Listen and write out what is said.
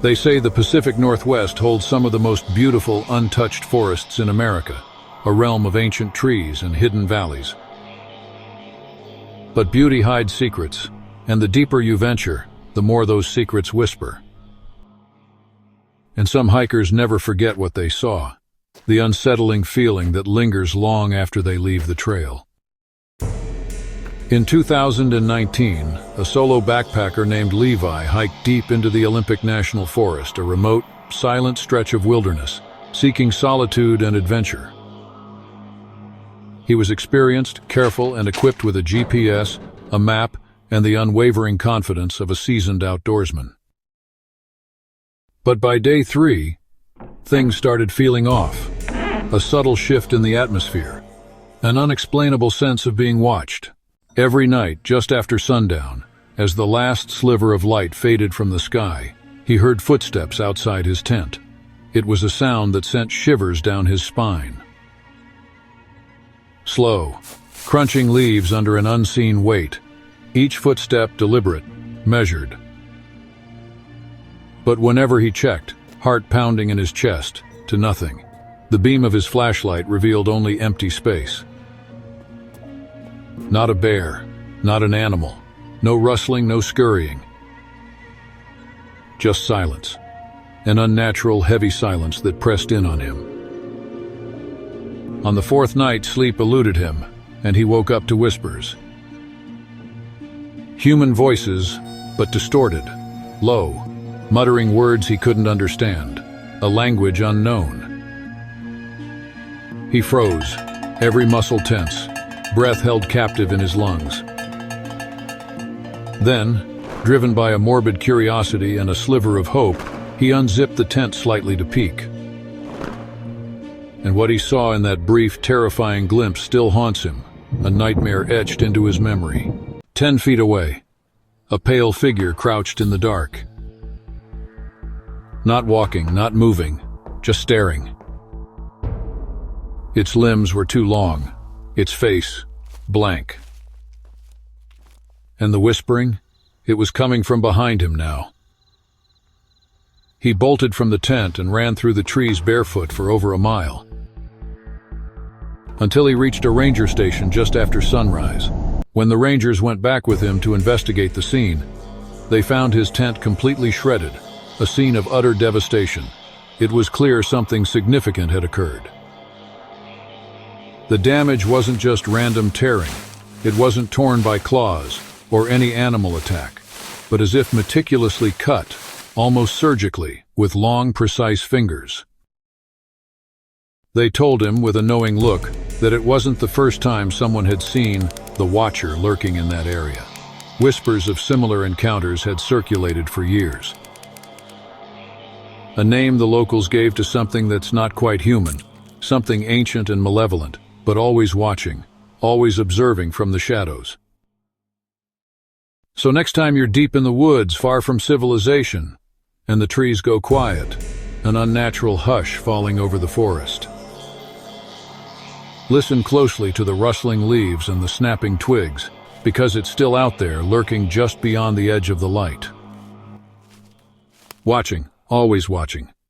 They say the Pacific Northwest holds some of the most beautiful, untouched forests in America, a realm of ancient trees and hidden valleys. But beauty hides secrets, and the deeper you venture, the more those secrets whisper. And some hikers never forget what they saw, the unsettling feeling that lingers long after they leave the trail. In 2019, a solo backpacker named Levi hiked deep into the Olympic National Forest, a remote, silent stretch of wilderness, seeking solitude and adventure. He was experienced, careful, and equipped with a GPS, a map, and the unwavering confidence of a seasoned outdoorsman. But by day 3, things started feeling off. A subtle shift in the atmosphere, an unexplainable sense of being watched. Every night, just after sundown, as the last sliver of light faded from the sky, he heard footsteps outside his tent. It was a sound that sent shivers down his spine. Slow, crunching leaves under an unseen weight, each footstep deliberate, measured. But whenever he checked, heart pounding in his chest, to nothing. The beam of his flashlight revealed only empty space. Not a bear, not an animal, no rustling, no scurrying. Just silence, an unnatural, heavy silence that pressed in on him. On the 4th night, sleep eluded him, and he woke up to whispers. Human voices, but distorted, low, muttering words he couldn't understand, a language unknown. He froze, every muscle tense, breath held captive in his lungs. Then, driven by a morbid curiosity and a sliver of hope, he unzipped the tent slightly to peek. And what he saw in that brief, terrifying glimpse still haunts him, a nightmare etched into his memory. 10 feet away, a pale figure crouched in the dark. Not walking, not moving, just staring. Its limbs were too long, its face blank. And the whispering? It was coming from behind him now. He bolted from the tent and ran through the trees barefoot for over a mile, until he reached a ranger station just after sunrise. When the rangers went back with him to investigate the scene, they found his tent completely shredded, a scene of utter devastation. It was clear something significant had occurred. The damage wasn't just random tearing. It wasn't torn by claws or any animal attack, but as if meticulously cut, almost surgically, with long, precise fingers. They told him with a knowing look that it wasn't the first time someone had seen the Watcher lurking in that area. Whispers of similar encounters had circulated for years. A name the locals gave to something that's not quite human, something ancient and malevolent, but always watching, always observing from the shadows. So next time you're deep in the woods, far from civilization, and the trees go quiet, an unnatural hush falling over the forest, listen closely to the rustling leaves and the snapping twigs, because it's still out there, lurking just beyond the edge of the light. Watching, always watching.